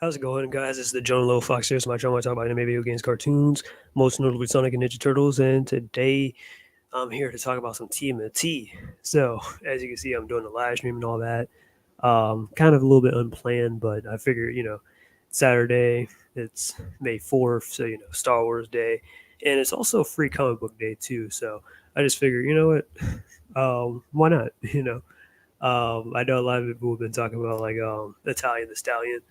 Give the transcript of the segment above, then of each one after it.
How's it going, guys? It's the Jonah Low Fox here. It's my channel. I talk about anime, video games, cartoons, most notably Sonic and Ninja Turtles. And today I'm here to talk about some TMNT. So, as you can see, I'm doing a live stream and all that. Kind of a little bit unplanned, but I figure, Saturday, it's May 4th, so, Star Wars Day. And it's also free comic book day, too. So, I just figured, you know what? Why not? I know a lot of people have been talking about like Italian the Stallion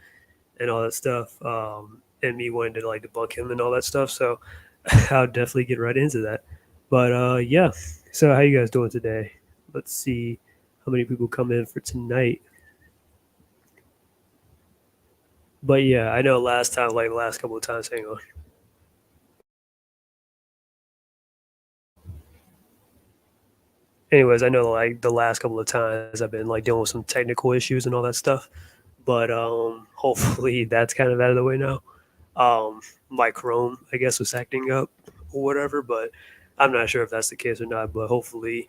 and all that stuff, and me wanting to like debunk him and all that stuff. So I'll definitely get right into that. But yeah, so how you guys doing today? Let's see how many people come in for tonight. But yeah, I know last time, like last couple of times, hang on. Anyways, I know like the last couple of times I've been like dealing with some technical issues and all that stuff. But hopefully that's kind of out of the way now. My Chrome, I guess, was acting up or whatever, but I'm not sure if that's the case or not. But hopefully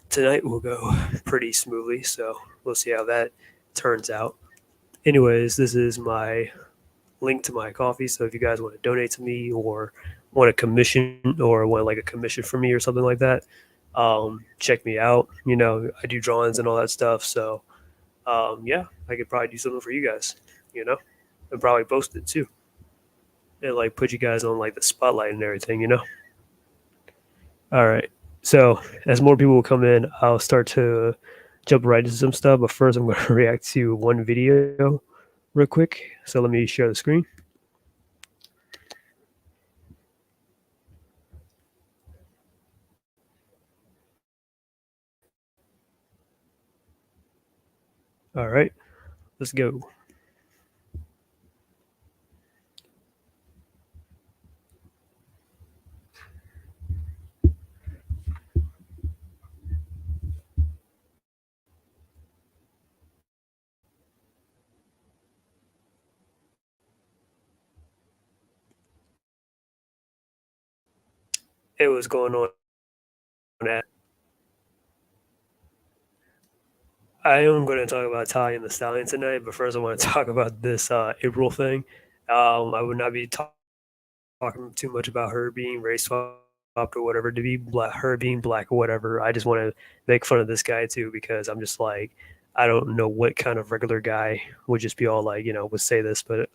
tonight will go pretty smoothly. So we'll see how that turns out. Anyways, this is my link to my coffee. So if you guys want to donate to me or want a commission or want like a commission from me or something like that, check me out. I do drawings and all that stuff. So yeah, I could probably do something for you guys, and probably post it too. And like put you guys on like the spotlight and everything. All right. So as more people will come in, I'll start to jump right into some stuff. But first, I'm going to react to one video real quick. So let me share the screen. All right, let's go. It was going on at. I am going to talk about Talia and the Stallion tonight, but first I want to talk about this April thing. I would not be talking too much about her being race swapped or whatever to be black, her being black or whatever. I just want to make fun of this guy too because I'm just like, I don't know what kind of regular guy would just be all like, would say this, but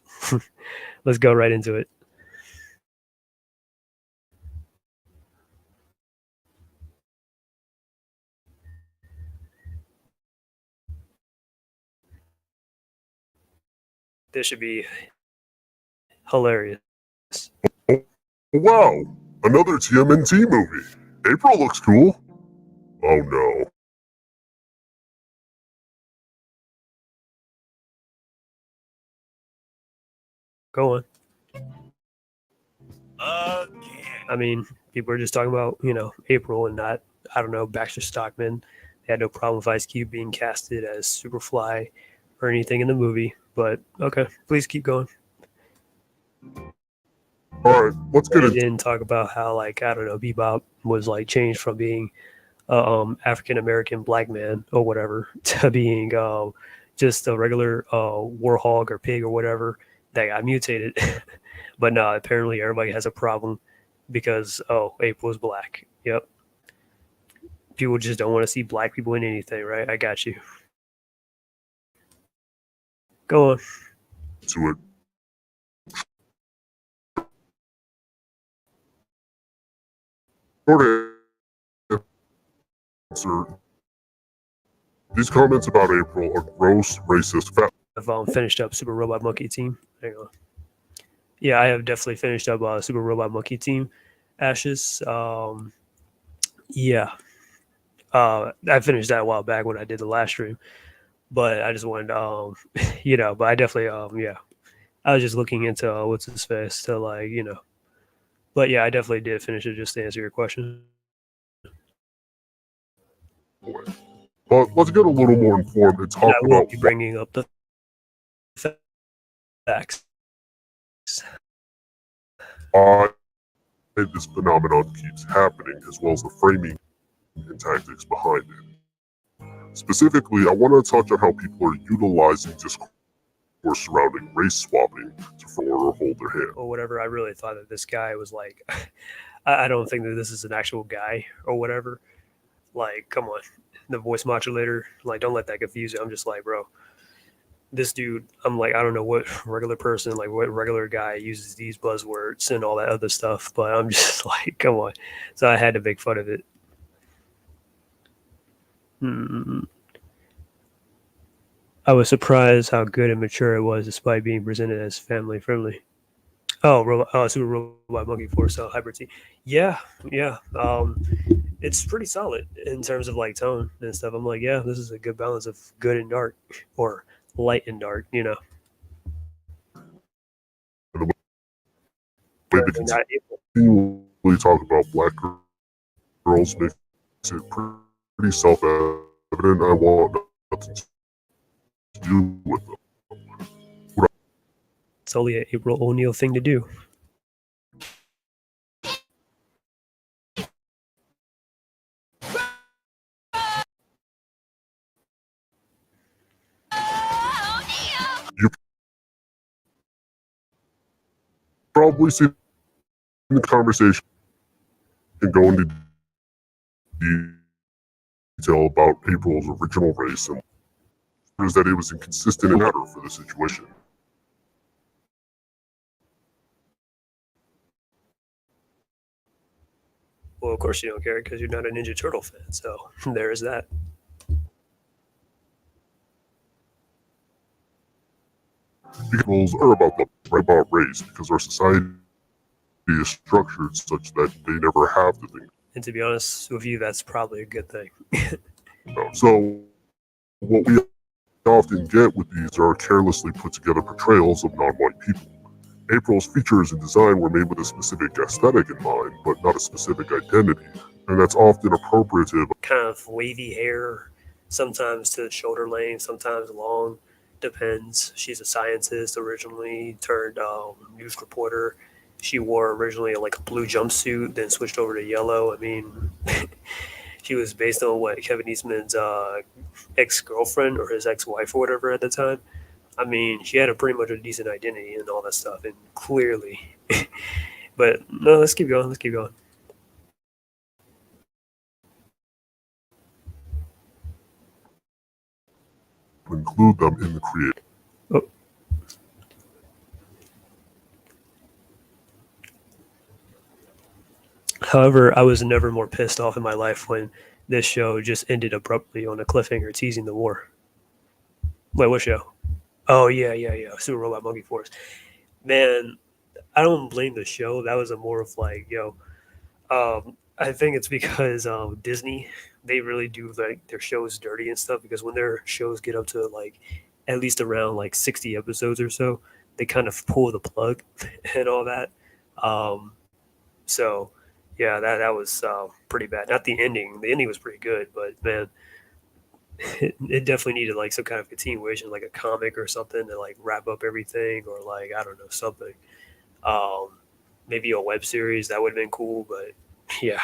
let's go right into it. This should be hilarious. Oh, wow, another TMNT movie. April looks cool. Oh no. Go on. I mean, people are just talking about, April and not, I don't know, Baxter Stockman. They had no problem with Ice Cube being casted as Superfly or anything in the movie. But okay, please keep going. Alright, let's get They it. didn't talk about how, like, I don't know, Bebop was like changed from being African American black man or whatever to being just a regular warhog or pig or whatever that got mutated. But no, apparently everybody has a problem because April's black. Yep. People just don't want to see black people in anything, right? I got you. Go on. To it. Answer. These comments about April are gross, racist, fat. I've finished up Super Robot Monkey Team. Hang on. Yeah, I have definitely finished up Super Robot Monkey Team. Ashes. Yeah. I finished that a while back when I did the last stream, but I just wanted, but I definitely, yeah, I was just looking into what's his face to like, but yeah, I definitely did finish it just to answer your question. But let's get a little more informed and talk I will about be bringing up the facts. why this phenomenon keeps happening, as well as the framing and tactics behind it. Specifically, I want to touch on how people are utilizing Discord discourse surrounding race swapping to forward or hold their hand. or whatever. I really thought that this guy was like, I don't think that this is an actual guy or whatever. Like, come on, the voice modulator. Like, don't let that confuse you. I'm just like, bro, this dude. I'm like, I don't know what regular person, like, what regular guy uses these buzzwords and all that other stuff. But I'm just like, come on. So I had to make fun of it. Hmm. I was surprised how good and mature it was, despite being presented as family friendly. Super Robot Monkey Force, Hybrid T. Yeah, yeah. It's pretty solid in terms of like tone and stuff. I'm like, yeah, this is a good balance of good and dark, or light and dark. You know, And the way definitely they not April. continually talk about black girls makes it pretty self-evident. I want nothing to do with them. It's only an April O'Neil thing to do. You've probably seen the conversation and go into detail about April's original race and is that it was inconsistent and matter for the situation. Well, of course you don't care because you're not a Ninja Turtle fan. So there is that. Because are about race because our society is structured such that they never have to think And to be honest with you, that's probably a good thing. about. So what we often get with these are carelessly put together portrayals of non-white people. April's features and design were made with a specific aesthetic in mind, but not a specific identity, and that's often appropriative. Kind of wavy hair, sometimes to the shoulder length, sometimes long. Depends. She's a scientist originally, turned news reporter. She wore originally like a blue jumpsuit, then switched over to yellow. I mean, she was based on what Kevin Eastman's ex girlfriend or his ex wife or whatever at the time. I mean, she had a pretty much a decent identity and all that stuff, and clearly. But no, let's keep going. Let's keep going. Include them in the creative. Oh. However, I was never more pissed off in my life when this show just ended abruptly on a cliffhanger teasing the war. Wait, what show? Oh yeah, yeah, yeah. Super Robot Monkey Force. Man, I don't blame the show. That was a more of like, I think it's because Disney, they really do like their shows dirty and stuff. Because when their shows get up to like at least around like 60 episodes or so, they kind of pull the plug and all that. Um, so yeah, that was pretty bad. Not the ending. The ending was pretty good, but man, it definitely needed like some kind of continuation, like a comic or something to like wrap up everything, or like I don't know something. Um, Maybe a web series that would have been cool, but yeah,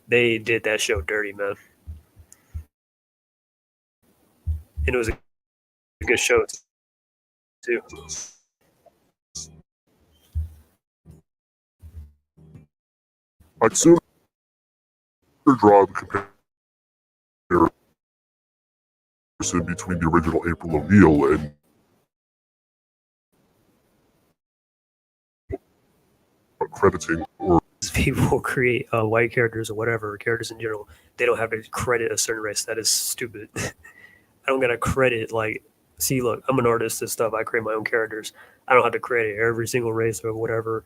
they did that show dirty, man. And it was a good show too. I'd sooner draw the comparison between the original April O'Neil and crediting or People create white characters or whatever characters in general. They don't have to credit a certain race. That is stupid. I don't gotta credit like. See, look, I'm an artist and stuff. I create my own characters. I don't have to credit every single race or whatever.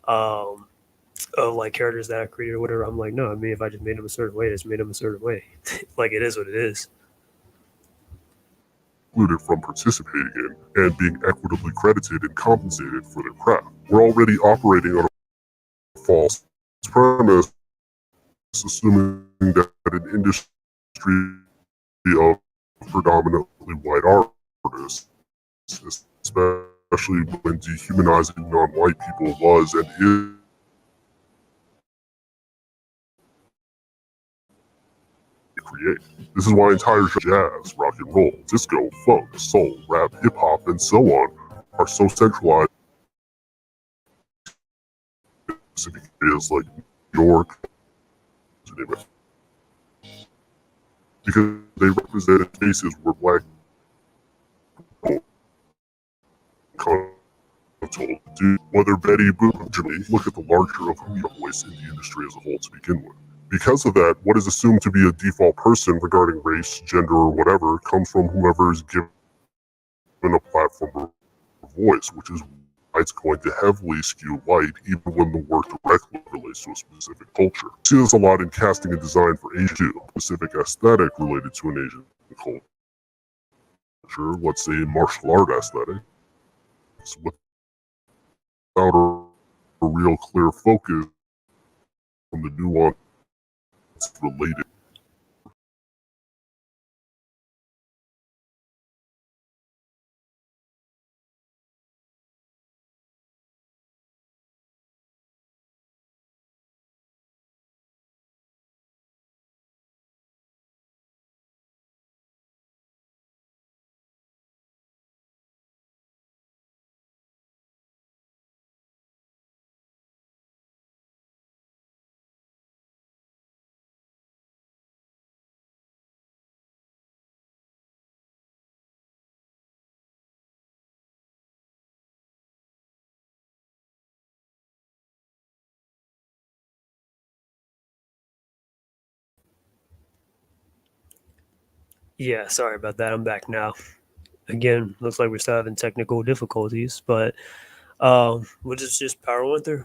Um, of like characters that I created or whatever. I'm like, no, I mean, if I just made them a certain way, I just made them a certain way. Like it is what it is. excluded from participating in and being equitably credited and compensated for their craft. We're already operating on a false premise, assuming that an industry of predominantly white artists, especially when dehumanizing non-white people was and is create. This is why entire jazz, rock and roll, disco, funk, soul, rap, hip-hop, and so on are so centralized in specific areas like New York, to name it, because they represented spaces where black people told to do. Whether Betty Boop originally look at the larger of who voice in the industry as a whole to begin with. Because of that, what is assumed to be a default person regarding race, gender, or whatever comes from whomever is given a platform or voice, which is why it's going to heavily skew white even when the work directly relates to a specific culture. We see this a lot in casting and design for Asian too, specific aesthetic related to an Asian culture, let's say martial art aesthetic, without a real clear focus on the nuance related. Yeah, sorry about that. I'm back now. Again, looks like we're still having technical difficulties, but we'll just power one through.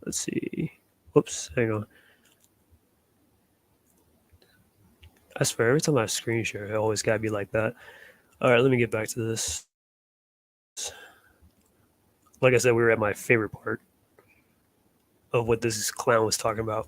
Let's see. Whoops, hang on. I swear, every time I screen share, it always gotta be like that. All right, let me get back to this. Like I said, we were at my favorite part of what this clown was talking about.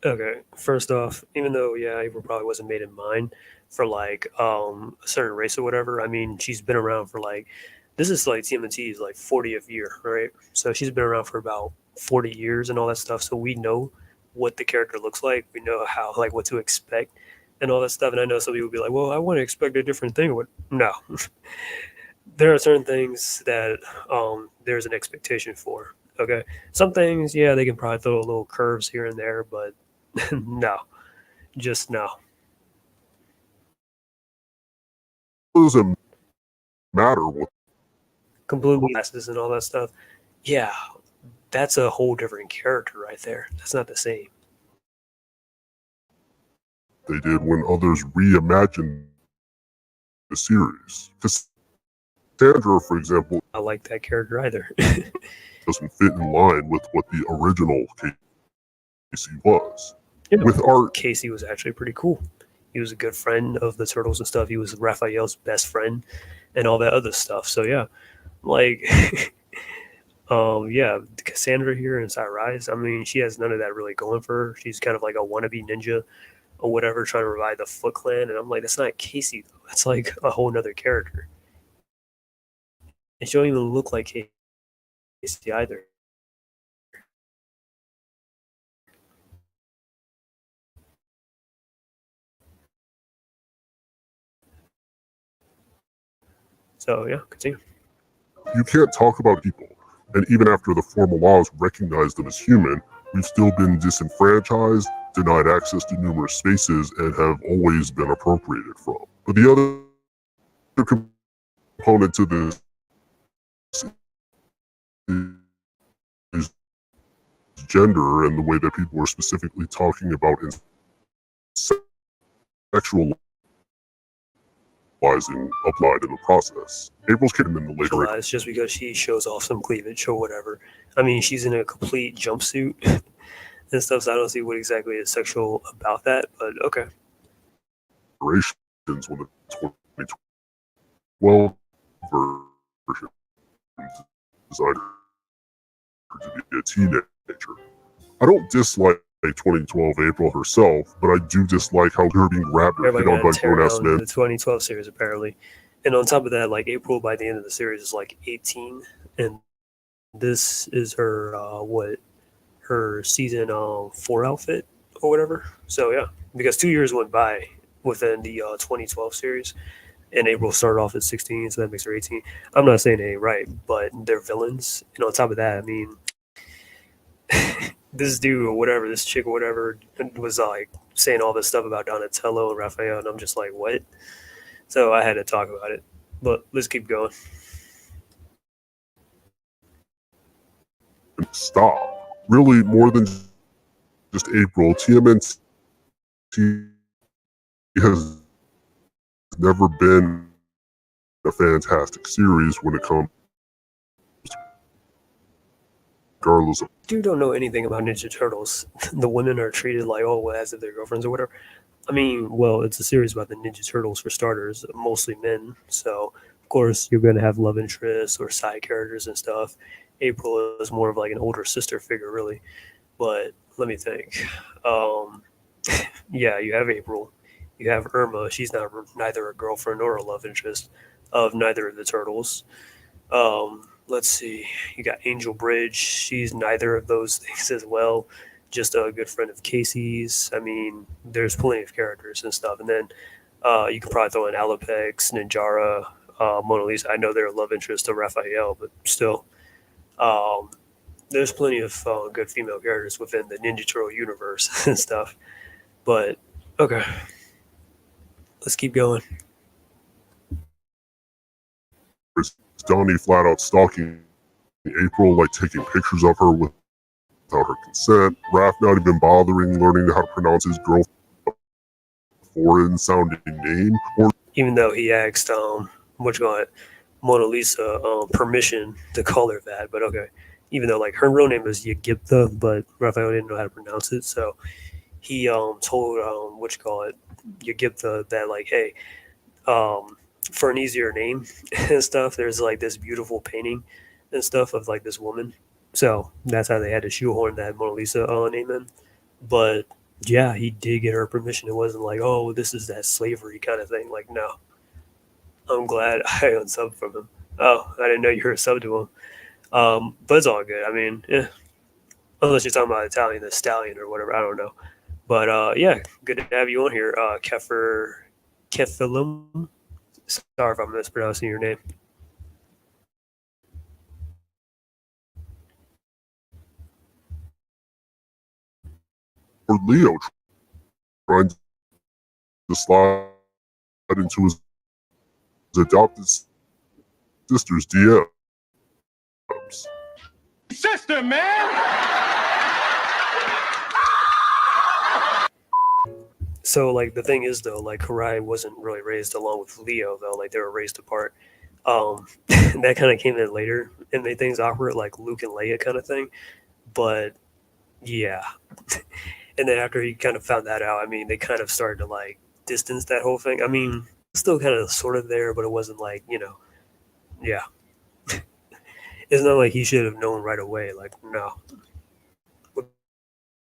Okay, first off, even though April probably wasn't made in mind for like a certain race or whatever, I mean she's been around for like this is like TMNT's like 40th year, right? So she's been around for about 40 years and all that stuff. So we know what the character looks like. We know how like what to expect and all that stuff. And I know some people will be like, well, I want to expect a different thing. What? No, there are certain things that there's an expectation for. Okay, some things, yeah, they can probably throw little curves here and there, but no, just no. It doesn't matter what Completely glasses and all that stuff. Yeah, that's a whole different character right there. That's not the same. they did when others reimagined the series. Cassandra, for example, I like that character either. doesn't fit in line with what the original Casey was. Yeah, With art, Casey was actually pretty cool. He was a good friend of the turtles and stuff. He was Raphael's best friend and all that other stuff. So yeah, like yeah, Cassandra here in Side Rise, I mean, she has none of that really going for her. She's kind of like a wannabe ninja or whatever, trying to revive the Foot Clan. And I'm like, that's not Casey, though. That's like a whole nother character. And she don't even look like Casey either. So yeah, continue. you can't talk about people. And even after the formal laws recognize them as human, we've still been disenfranchised, denied access to numerous spaces, and have always been appropriated from. But the other component to this is gender and the way that people are specifically talking about in sexual applied in the process. April's came in the later Just because she shows off some cleavage or whatever. I mean, she's in a complete jumpsuit and stuff, so I don't see what exactly is sexual about that, but okay. iterations when the 2012 version designed her to be a teenager. I don't dislike 2012 April herself, but I do dislike how her being grabbed or hit on by grown-ass men. The 2012 series apparently, and on top of that, like April by the end of the series is like 18, and this is her her season 4 outfit or whatever. So yeah, because 2 years went by within the 2012 series, and April started off at 16, so that makes her 18. I'm not saying they ain't right, but they're villains, and on top of that, I mean, this dude or whatever, this chick or whatever, was like saying all this stuff about Donatello and Raphael, and I'm just like, what? So I had to talk about it. But let's keep going. Stop. Really, more than just April, TMNT has never been a fantastic series when it comes regardless of. Dude don't know anything about Ninja Turtles. The women are treated like, oh, well, as if they're girlfriends or whatever. I mean, well, it's a series about the Ninja Turtles for starters, mostly men. So, of course, you're going to have love interests or side characters and stuff. April is more of like an older sister figure, really. But let me think. Um, yeah, you have April. You have Irma. She's not neither a girlfriend nor a love interest of neither of the turtles. Let's see. You got Angel Bridge. She's neither of those things as well. Just a good friend of Casey's. I mean, there's plenty of characters and stuff. And then you could probably throw in Alapex, Ninjara, Mona Lisa. I know they're a love interest of Raphael, but still. Um, there's plenty of good female characters within the Ninja Turtle universe and stuff. But okay, let's keep going. Donnie flat out stalking April, like taking pictures of her without her consent. Raph not even bothering learning how to pronounce his girlfriend's foreign sounding name. Or even though he asked what you call it, Mona Lisa permission to call her that, but okay. Even though like her real name is Yagiptha, but Raphael didn't know how to pronounce it, so he told what you call it, Yagiptha that like, hey, for an easier name and stuff, there's like this beautiful painting and stuff of like this woman. So that's how they had to shoehorn that Mona Lisa name in. But yeah, he did get her permission. It wasn't like, oh, this is that slavery kind of thing. Like, no, I'm glad I unsubbed from him. Oh, I didn't know you were a sub to him. But it's all good. I mean, yeah, unless you're talking about Italian, the Stallion or whatever. I don't know. But yeah, good to have you on here, Kefilum. Sorry if I'm mispronouncing your name. Leo trying to slide into his adopted sister's DMs. Sister, man! So like the thing is though, like Karai wasn't really raised along with Leo though, like they were raised apart. That kind of came in later and made things awkward, like Luke and Leia kind of thing. But yeah, and then after he kind of found that out, I mean, they kind of started to like distance that whole thing. I mean, still kind of sort of there, but it wasn't like yeah. It's not like he should have known right away. Like no,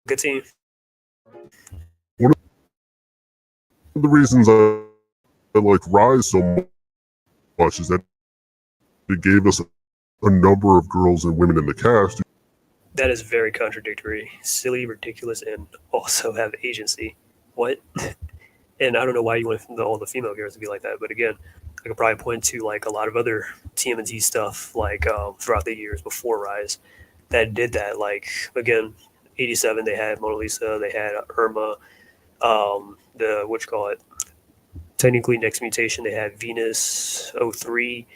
good team. One of the reasons I like Rise so much is that it gave us a number of girls and women in the cast. That is very contradictory, silly, ridiculous, and also have agency. What? And I don't know why you want all the female characters to be like that. But again, I could probably point to like a lot of other TMNT stuff like throughout the years before Rise that did that. Like again, '87 they had Mona Lisa, they had Irma, the what you call it. Technically, next mutation they had Venus '03.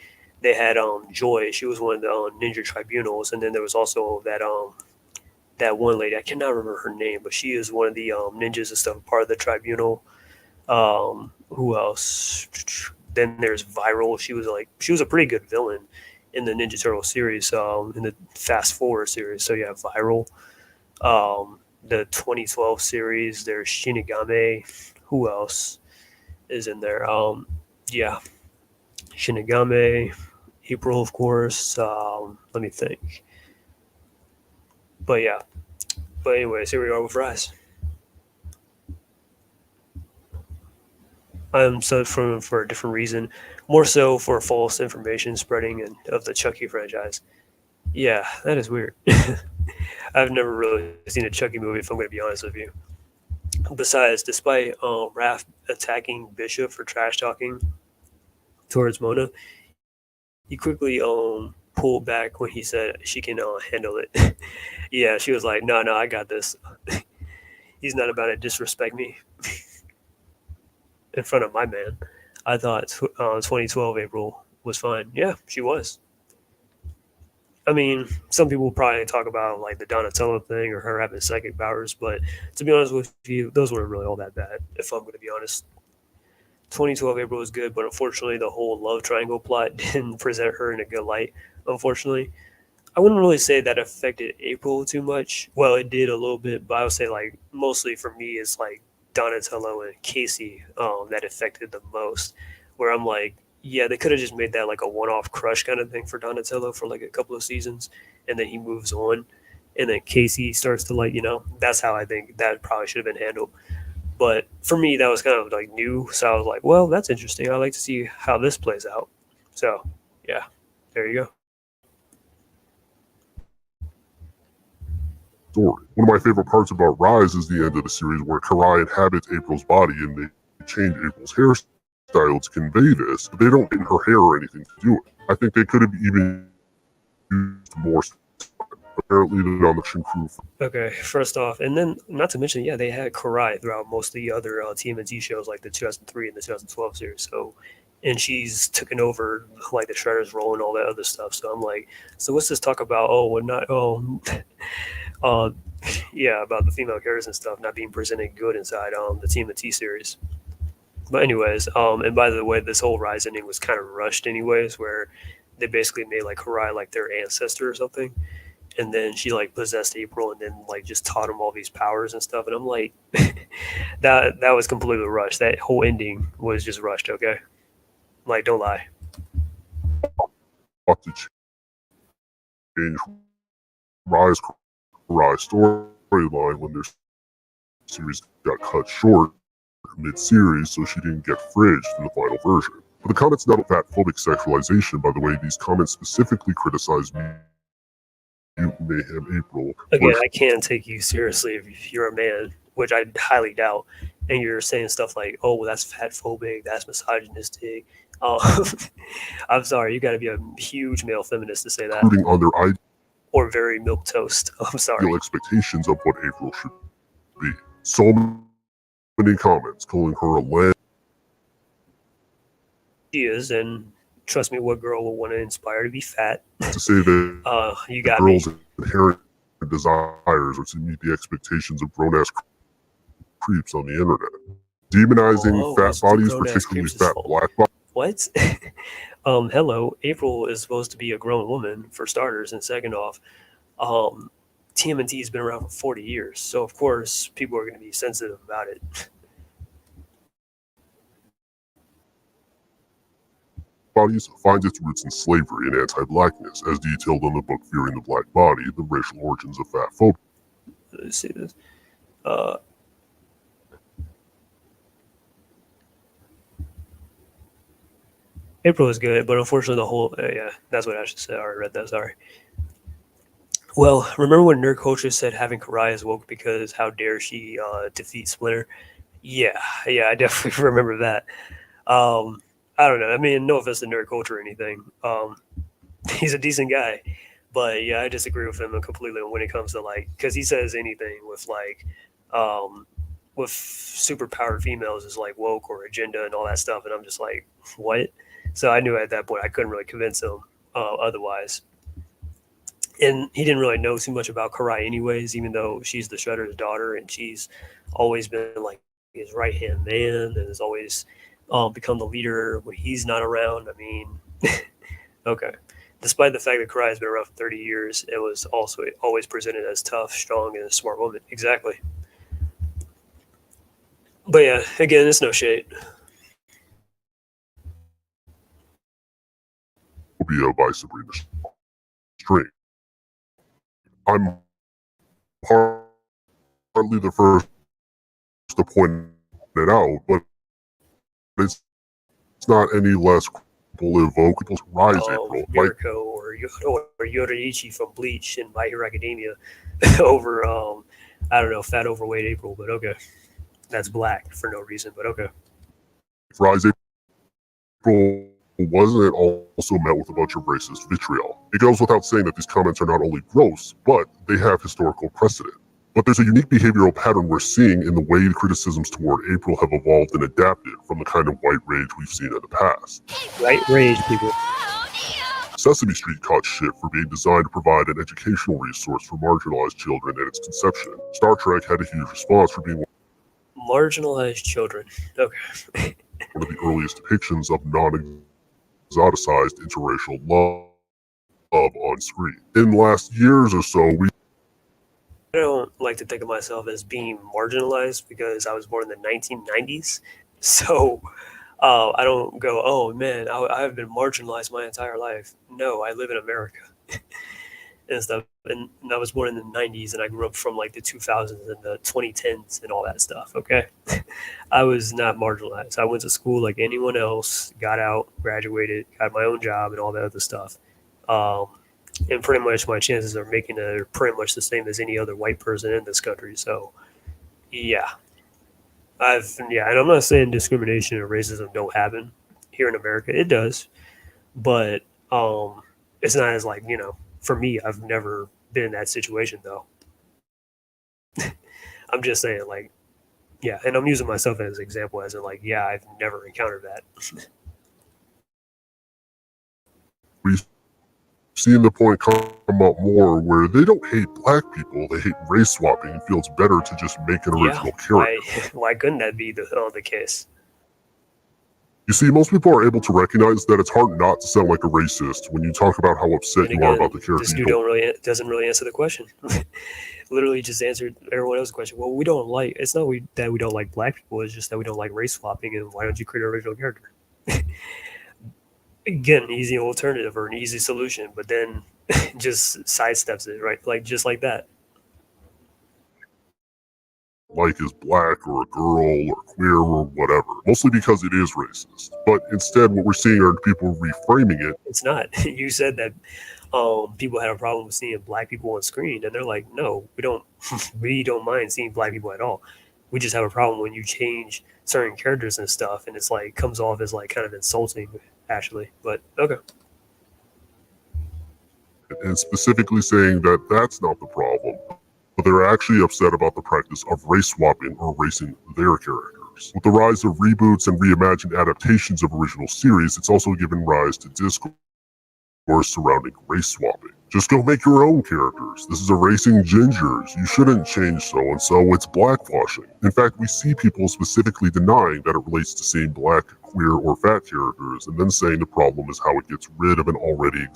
They had Joy. She was one of the Ninja Tribunals, and then there was also that one lady. I cannot remember her name, but she is one of the ninjas and stuff, part of the tribunal. Who else? Then there's Viral. She was a pretty good villain in the Ninja Turtle series, in the Fast Forward series. So yeah, Viral. The 2012 series. There's Shinigami. Who else is in there? Yeah, Shinigami, April, of course. Let me think. But yeah. But anyways, here we are with Rise. I'm so for a different reason, more so for false information spreading and of the Chucky franchise. Yeah, that is weird. I've never really seen a Chucky movie, if I'm going to be honest with you. Besides, despite Raph attacking Bishop for trash talking towards Mona, he quickly pulled back when he said she can handle it. Yeah, she was like, "No, no, I got this." He's not about to disrespect me in front of my man. I thought 2012 April was fine. Yeah, she was. I mean, some people probably talk about like the Donatello thing or her having psychic powers, but to be honest with you, those weren't really all that bad. If I'm going to be honest, 2012 April was good, but unfortunately, the whole love triangle plot didn't present her in a good light. Unfortunately, I wouldn't really say that affected April too much. Well, it did a little bit, but I would say like mostly for me, it's like Donatello and Casey that affected the most. Where I'm like, yeah, they could have just made that like a one-off crush kind of thing for Donatello for like a couple of seasons, and then he moves on, and then Casey starts to like, that's how I think that probably should have been handled. But for me, that was kind of like new, so I was like, well, that's interesting. I like to see how this plays out. So yeah, there you go. Story. One of my favorite parts about Rise is the end of the series where Karai inhabits April's body and they change April's hairstyle to convey this, but they don't get in her hair or anything to do it. I think they could have even used more. Apparently, the production crew. Okay, first off, and then not to mention, yeah, they had Karai throughout most of the other TMNT shows, like the 2003 and the 2012 series. So, and she's taken over like the Shredder's role and all that other stuff. So I'm like, so what's this talk about? Oh, we're not. Oh, uh, yeah, about the female characters and stuff not being presented good inside the TMNT series. But anyways, and by the way, this whole Rise ending was kind of rushed, anyways, where they basically made like Karai like their ancestor or something, and then she like possessed April and then like just taught him all these powers and stuff. And I'm like, that was completely rushed. That whole ending was just rushed. Okay, like don't lie. To change Rise storyline when their series got cut short mid-series, so she didn't get fridged in the final version. But the comments not about phobic sexualization, by the way, these comments specifically criticize Mutant Mayhem April. Again, I can't take you seriously if you're a man, which I highly doubt, and you're saying stuff like, "Oh, well, that's fat phobic, that's misogynistic." I'm sorry, you got to be a huge male feminist to say that. Including on their ideal or very milk toast. I'm sorry. Expectations of what April should be. So many comments calling her a land. She is, and trust me, what girl will want to inspire to be fat? To say that you got girls' me. inherent desires are to meet the expectations of grown-ass creeps on the internet. Demonizing fat bodies, particularly fat black bodies. What? Hello, April is supposed to be a grown woman, for starters, and second off, TMNT has been around for 40 years, so of course people are going to be sensitive about it. Bodies finds its roots in slavery and anti-blackness, as detailed in the book Fearing the Black Body, The Racial Origins of Fat Phobia. Let's see this. April is good, but unfortunately the whole yeah, that's what I should say. I already read that, sorry. Well, remember when Nerd Culture said having Karai is woke because how dare she defeat Splinter? Yeah, I definitely remember that. I don't know. I mean, no offense to Nerd Culture or anything. He's a decent guy, but yeah, I disagree with him completely when it comes to like, because he says anything with super powered females is like woke or agenda and all that stuff, and I'm just like, what? So I knew at that point I couldn't really convince him otherwise. And he didn't really know too much about Karai anyways, even though she's the Shredder's daughter and she's always been like his right hand man and is always become the leader when he's not around. I mean, okay. Despite the fact that Karai has been around for 30 years, it was also always presented as tough, strong, and a smart woman. Exactly. But yeah, again, it's no shade. By Sabrina String. I'm hardly the first to point it out, but it's not any less evocable to Rise April. Mirko or Yoruichi from Bleach and My Hero Academia over, I don't know, fat overweight April, but okay. That's black for no reason, but okay. Rise April wasn't also met with a bunch of racist vitriol. It goes without saying that these comments are not only gross, but they have historical precedent. But there's a unique behavioral pattern we're seeing in the way criticisms toward April have evolved and adapted from the kind of white rage we've seen in the past. White rage, people. Sesame Street caught shit for being designed to provide an educational resource for marginalized children at its conception. Star Trek had a huge response for being marginalized children. Okay. one of the earliest depictions of non-exoticized interracial love on screen. In the last years or so, I don't like to think of myself as being marginalized because I was born in the 1990s. So I don't go, oh man, I have been marginalized my entire life. No, I live in America and stuff. And I was born in the 90s and I grew up from like the 2000s and the 2010s and all that stuff. Okay. I was not marginalized. I went to school like anyone else, got out, graduated, got my own job and all that other stuff. And pretty much my chances of making it are pretty much the same as any other white person in this country. So, yeah. And I'm not saying discrimination or racism don't happen here in America. It does. But it's not as like, for me, I've never been in that situation, though. I'm just saying, like, yeah, and I'm using myself as an example, as in, like, yeah, I've never encountered that. We've seen the point come up more where they don't hate black people, they hate race swapping and feel it's better to just make an original character. Why couldn't that be the case? You see, most people are able to recognize that it's hard not to sound like a racist when you talk about how upset you are about the character. This dude doesn't really answer the question. Literally just answered everyone else's question. Well, we don't like, it's not that we don't like black people, it's just that we don't like race swapping, and why don't you create an original character? Again, an easy alternative or an easy solution, but then just sidesteps it, right? Like, just like that. Like is black or a girl or queer or whatever, mostly because it is racist. But instead, what we're seeing are people reframing it. It's not. You said that people had a problem with seeing black people on screen, and they're like, no, we don't. We don't mind seeing black people at all. We just have a problem when you change certain characters and stuff, and it's like comes off as like kind of insulting, actually. But okay. And specifically saying that that's not the problem. But they're actually upset about the practice of race swapping or erasing their characters. With the rise of reboots and reimagined adaptations of original series, it's also given rise to discourse surrounding race swapping. Just go make your own characters. This is erasing gingers. You shouldn't change so-and-so. It's blackwashing. In fact, we see people specifically denying that it relates to seeing black, queer, or fat characters, and then saying the problem is how it gets rid of an already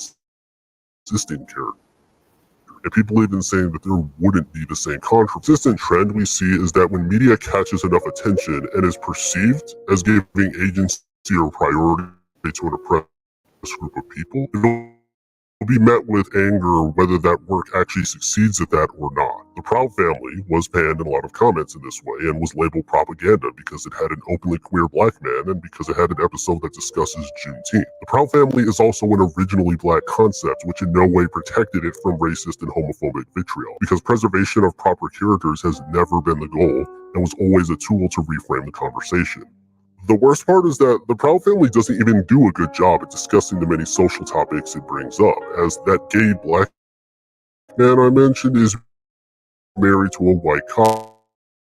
existing character. And people even saying that there wouldn't be the same consistent trend we see is that when media catches enough attention and is perceived as giving agency or priority to an oppressed group of people, it'll be met with anger whether that work actually succeeds at that or not. The Proud Family was panned in a lot of comments in this way and was labeled propaganda because it had an openly queer black man and because it had an episode that discusses Juneteenth. The Proud Family is also an originally black concept which in no way protected it from racist and homophobic vitriol, because preservation of proper characters has never been the goal and was always a tool to reframe the conversation. The worst part is that the Proud Family doesn't even do a good job at discussing the many social topics it brings up, as that gay black man I mentioned is married to a white cop,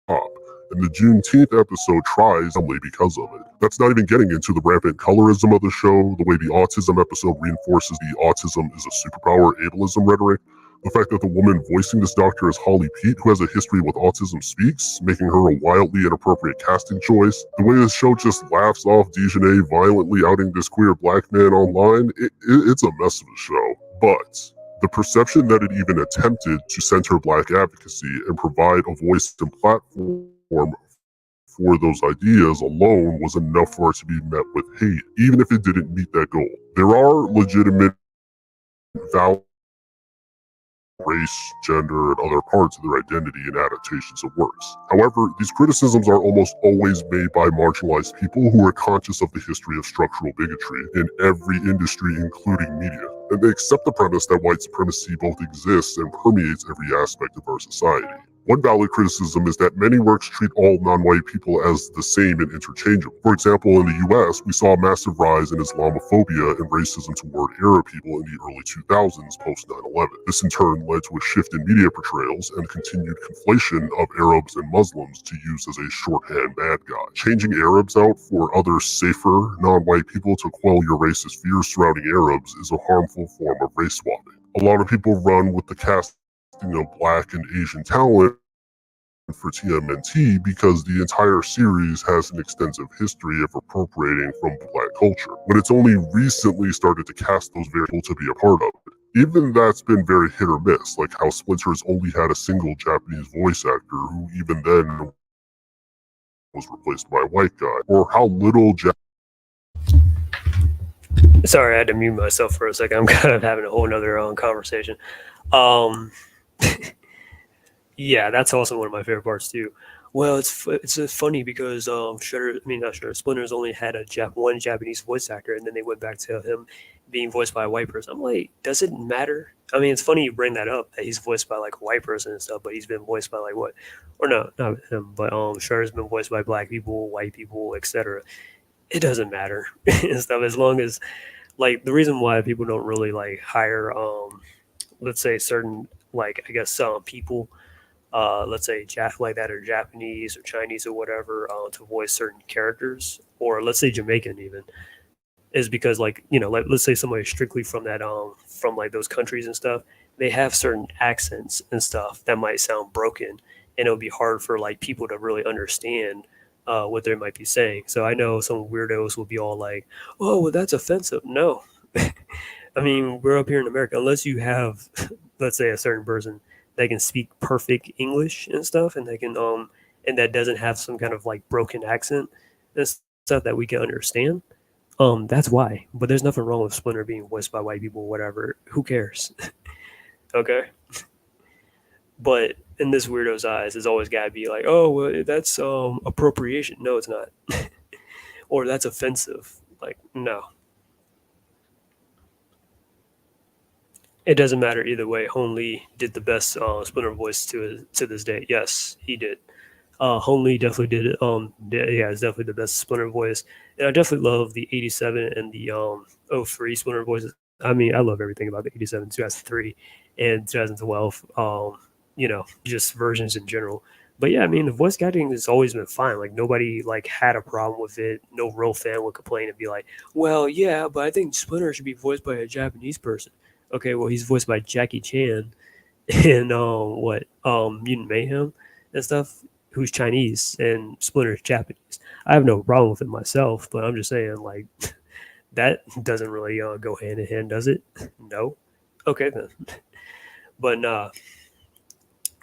and the Juneteenth episode tries only because of it. That's not even getting into the rampant colorism of the show, the way the autism episode reinforces the autism is a superpower ableism rhetoric, The fact that the woman voicing this doctor is Holly Pete, who has a history with autism, speaks, making her a wildly inappropriate casting choice. The way this show just laughs off Dijonay violently outing this queer black man online, it's a mess of a show. But the perception that it even attempted to center black advocacy and provide a voice and platform for those ideas alone was enough for it to be met with hate, even if it didn't meet that goal. There are legitimate valid race, gender, and other parts of their identity in adaptations of works. However, these criticisms are almost always made by marginalized people who are conscious of the history of structural bigotry in every industry, including media. And they accept the premise that white supremacy both exists and permeates every aspect of our society. One valid criticism is that many works treat all non-white people as the same and interchangeable. For example, in the US, we saw a massive rise in Islamophobia and racism toward Arab people in the early 2000s post 9/11. This in turn led to a shift in media portrayals and continued conflation of Arabs and Muslims to use as a shorthand bad guy. Changing Arabs out for other safer non-white people to quell your racist fears surrounding Arabs is a harmful form of race swapping. A lot of people run with the casting of black and Asian talent for Tmnt because the entire series has an extensive history of appropriating from black culture, when it's only recently started to cast those very people to be a part of it. Even that's been very hit or miss, like how Splinter's only had a single Japanese voice actor who even then was replaced by a white guy, or how little Sorry, I had to mute myself for a second. I'm kind of having a whole nother conversation. Um, yeah, that's also one of my favorite parts too. Well, it's funny because Shredder, I mean not Shredder, Splinter's only had one Japanese voice actor, and then they went back to him being voiced by a white person. I'm like, does it matter? I mean, it's funny you bring that up that he's voiced by like a white person and stuff, but he's been voiced by like what, or no, not him, but Shredder's been voiced by black people, white people, etc. It doesn't matter and stuff as long as like the reason why people don't really like hire let's say certain like I guess people let's say like that or Japanese or Chinese or whatever to voice certain characters or let's say Jamaican even is because like like let's say somebody strictly from that from like those countries and stuff, they have certain accents and stuff that might sound broken and it'll be hard for like people to really understand what they might be saying. So I know some weirdos will be all like, oh well that's offensive. No. I mean, we're up here in America. Unless you have, let's say, a certain person that can speak perfect English and stuff, and they can and that doesn't have some kind of like broken accent and stuff that we can understand. That's why. But there's nothing wrong with Splinter being voiced by white people, whatever. Who cares? Okay. But in this weirdo's eyes, it's always got to be like, oh, well, that's appropriation. No, it's not. Or that's offensive. Like, no. It doesn't matter either way. Hong Lee did the best Splinter voice to this day. Yes, he did. Hong Lee definitely did it. Yeah, it's definitely the best Splinter voice, and I definitely love the '87 and the '03 Splinter voices. I mean, I love everything about the '87, 2003, and 2012. Just versions in general. But yeah, I mean, the voice acting has always been fine. Like nobody like had a problem with it. No real fan would complain and be like, "Well, yeah, but I think Splinter should be voiced by a Japanese person." Okay, well, he's voiced by Jackie Chan in Mutant Mayhem and stuff, who's Chinese and Splinter's Japanese. I have no problem with it myself, but I'm just saying like that doesn't really go hand in hand, does it? No. Okay then. But nah.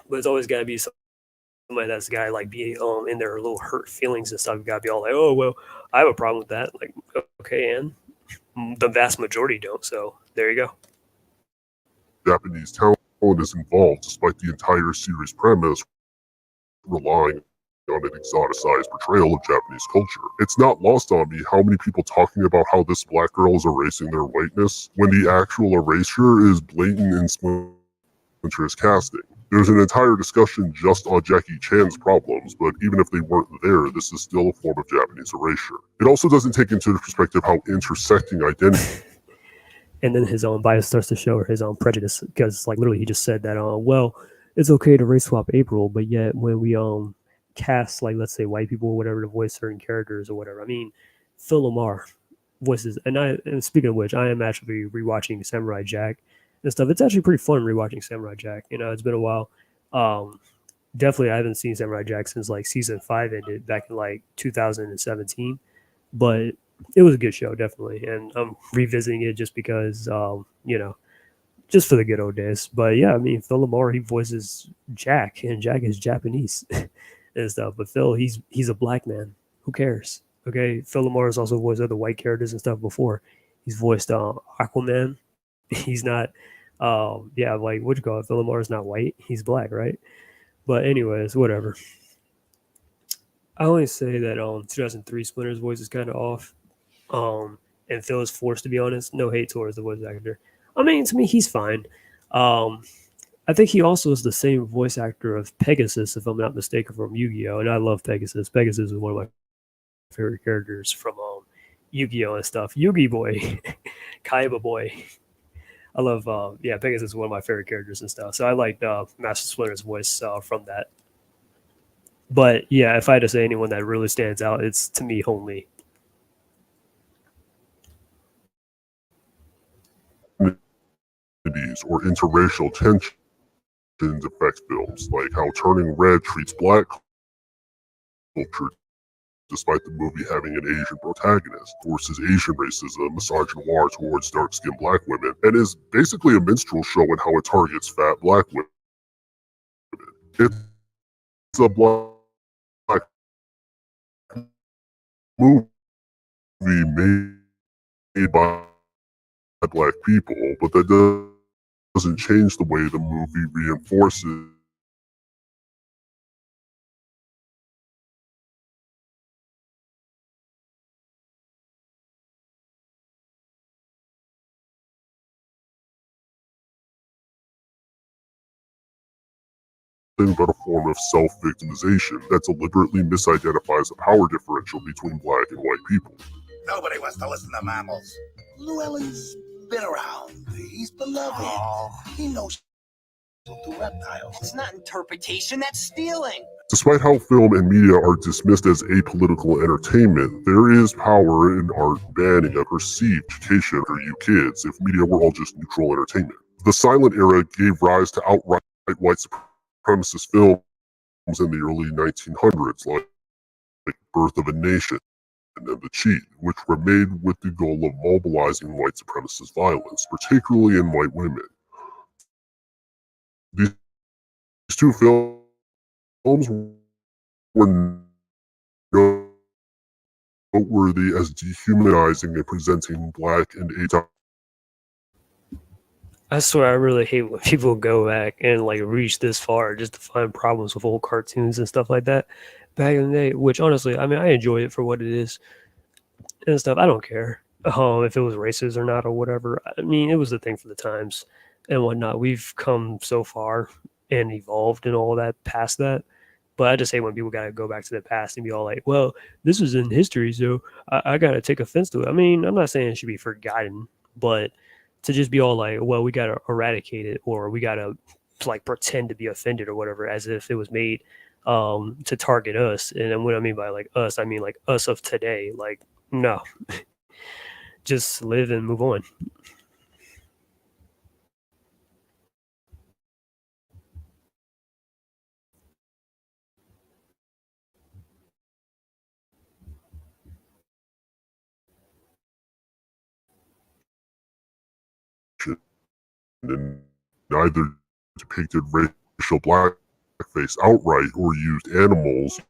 But it's always got to be somebody that's got to like be in their little hurt feelings and stuff. You got to be all like, oh well, I have a problem with that. Like okay, and the vast majority don't. So there you go. Japanese talent is involved, despite the entire series premise relying on an exoticized portrayal of Japanese culture. It's not lost on me how many people talking about how this black girl is erasing their whiteness when the actual erasure is blatant in Splinter's casting. There's an entire discussion just on Jackie Chan's problems, but even if they weren't there, this is still a form of Japanese erasure. It also doesn't take into perspective how intersecting identity and then his own bias starts to show or his own prejudice because like literally he just said that well it's okay to race swap April, but yet when we cast like let's say white people or whatever to voice certain characters or whatever, I mean Phil Lamar voices, and speaking of which, I am actually rewatching Samurai Jack and stuff. It's actually pretty fun rewatching Samurai Jack. You know, it's been a while. Um, Definitely, I haven't seen Samurai Jack since like season five ended back in like 2017, but it was a good show, definitely. And I'm revisiting it just because, just for the good old days. But yeah, I mean, Phil Lamar, he voices Jack, and Jack is Japanese and stuff. But Phil, he's a black man. Who cares? Okay, Phil Lamar has also voiced other white characters and stuff before. He's voiced Aquaman. He's not, yeah, like what you call it? Phil Lamar is not white. He's black, right? But anyways, whatever. I always say that 2003 Splinter's voice is kind of off. And Phil is forced to be honest. No hate towards the voice actor. I mean, to me, he's fine. Um, I think he also is the same voice actor of Pegasus, if I'm not mistaken, from Yu-Gi-Oh. And I love Pegasus. Pegasus is one of my favorite characters from Yu-Gi-Oh and stuff. Yugi Boy, Kaiba Boy. I love, yeah, Pegasus is one of my favorite characters and stuff. So I liked Master Splinter's voice from that. But yeah, if I had to say anyone that really stands out, it's to me Hong Lee. Or interracial tensions affect films, like how Turning Red treats black culture despite the movie having an Asian protagonist, forces Asian racism, misogynoir towards dark-skinned black women, and is basically a minstrel show in how it targets fat black women. It's a black movie made by black people, but that doesn't change the way the movie reinforces but a form of self-victimization that deliberately misidentifies the power differential between black and white people. Nobody wants to listen to mammals. Llewellyn's been around. He's beloved. Oh. He knows to reptiles. It's not interpretation, that's stealing. Despite how film and media are dismissed as apolitical entertainment, there is power in art banning a perceived education for you kids if media were all just neutral entertainment. The silent era gave rise to outright white supremacist films in the early 1900s, like Birth of a Nation and The Cheat, which were made with the goal of mobilizing white supremacist violence, particularly in white women. These two films were noteworthy as dehumanizing and presenting black and Asian. I swear, I really hate when people go back and like reach this far just to find problems with old cartoons and stuff like that back in the day. Which honestly, I mean, I enjoy it for what it is and stuff. I don't care if it was racist or not or whatever. I mean, it was the thing for the times and whatnot. We've come so far and evolved and all that past that. But I just hate when people gotta go back to the past and be all like, "Well, this was in history, so I gotta take offense to it." I mean, I'm not saying it should be forgotten, but to just be all like, "Well, we gotta eradicate it," or "We gotta like pretend to be offended," or whatever, as if it was made to target us. And then what I mean by like us, I mean like us of today. Like, no, just live and move on. And neither depicted racial blackface outright or used animals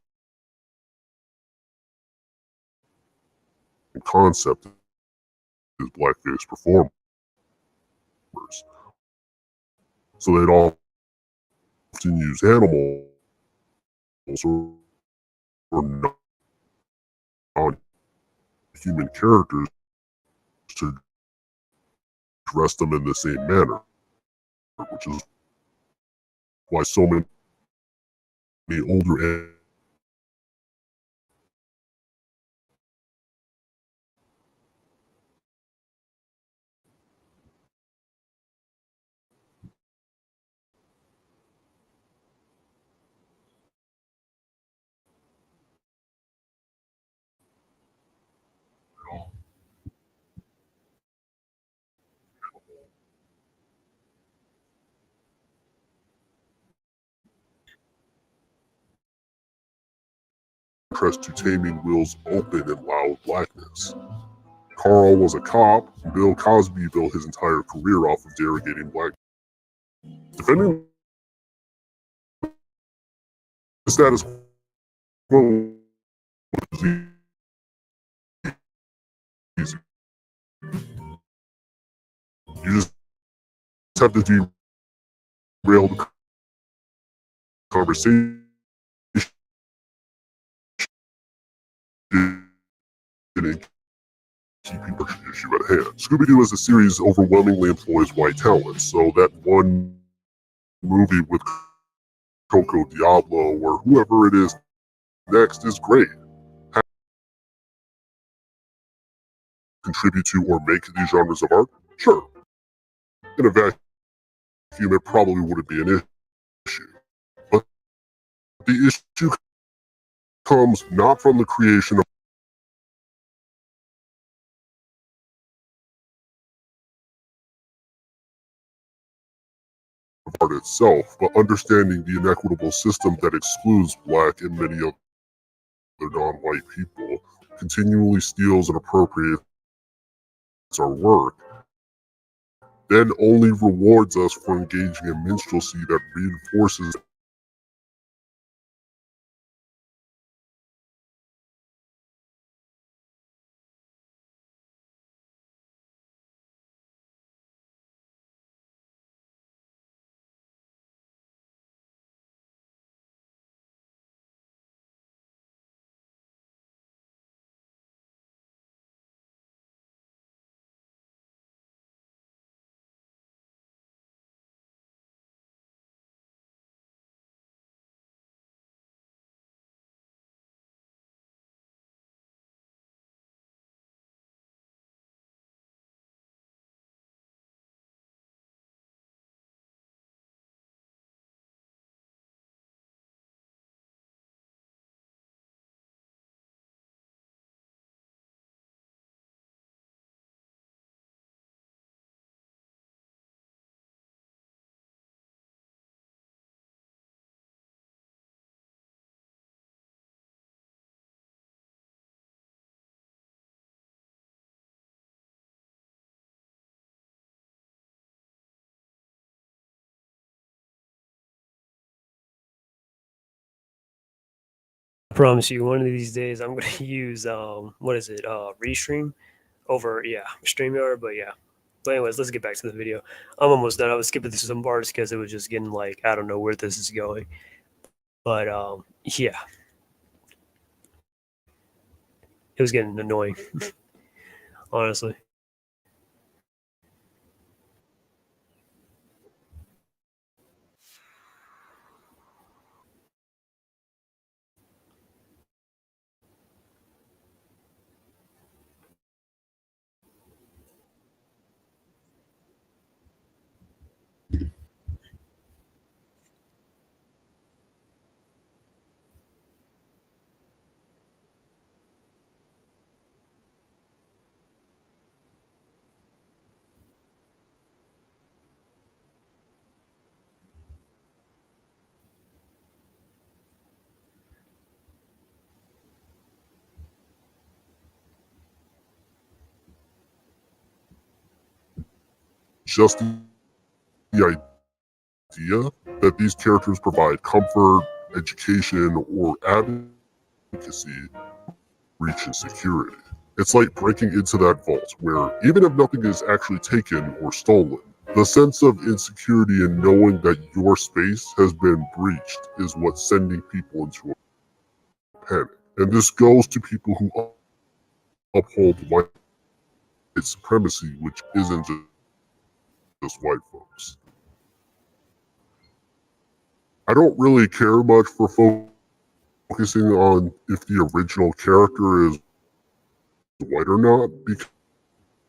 and concept as blackface performers. So they'd often use animals or non-human characters to dress them in the same manner, which is why so many older contrast to taming Will's open and loud blackness. Carl was a cop, and Bill Cosby built his entire career off of derogating black. Defending the status quo is easy. You just have to derail the conversation and keep the issue at hand. Scooby-Doo as a series overwhelmingly employs white talent, so that one movie with Coco Diablo or whoever it is next is great. Contribute to or make these genres of art? Sure. In a vacuum, it probably wouldn't be an issue. But the issue comes not from the creation of art itself, but understanding the inequitable system that excludes Black and many other non-white people, continually steals and appropriates our work, then only rewards us for engaging in minstrelsy that reinforces I promise you, one of these days I'm gonna use what is it? Restream over StreamYard. But yeah. But anyways, let's get back to the video. I'm almost done. I was skipping through some parts because it was just getting like I don't know where this is going. But yeah, it was getting annoying, honestly. just the idea that these characters provide comfort, education, or advocacy reaches security. It's like breaking into that vault where, even if nothing is actually taken or stolen, the sense of insecurity and knowing that your space has been breached is what's sending people into a panic. And this goes to people who uphold white supremacy, which isn't just white folks. I don't really care much for focusing on if the original character is white or not,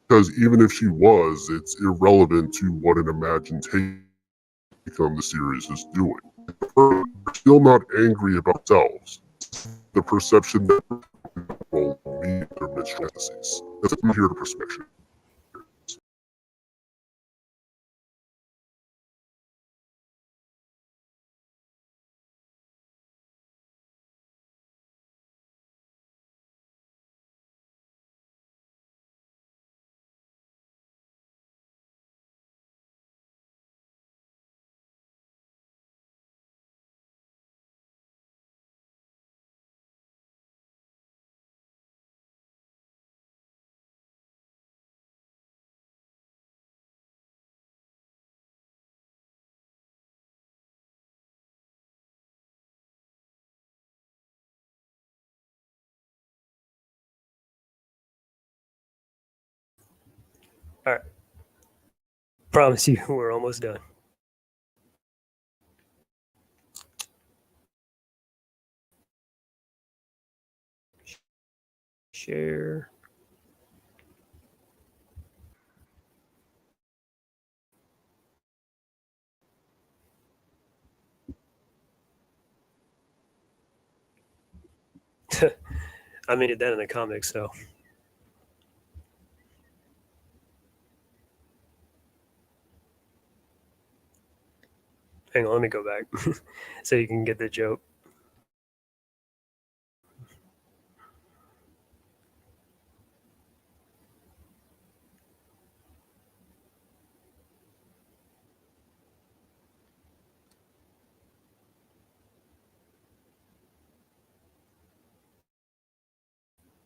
because even if she was, it's irrelevant to what an imagined take on the series is doing. We're still not angry about themselves. The perception that will meet their minstrel fantasies. That's here to perspective. All right. Promise you, we're almost done. Share. I mean, did that in the comics, so. Hang on, let me go back so you can get the joke.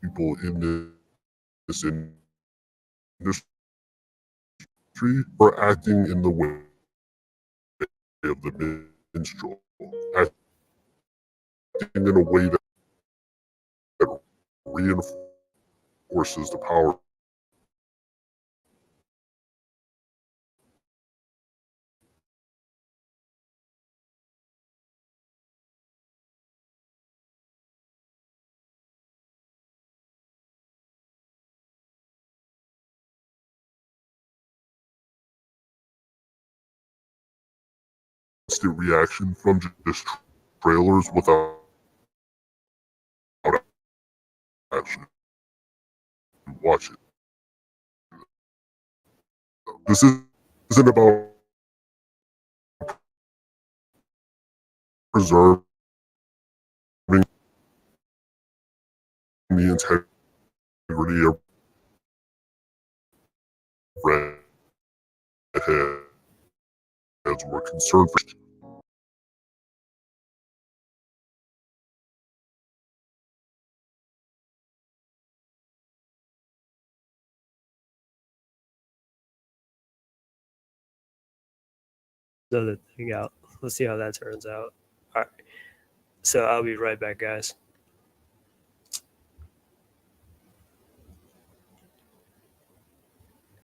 People in this industry are acting in the way of the minstrel, acting in a way that reinforces the power instant reaction from just trailers without actually watch it. This isn't about preserving the integrity of redheads. We're concerned for. Other thing out. Let's see how that turns out. All right. So I'll be right back, guys.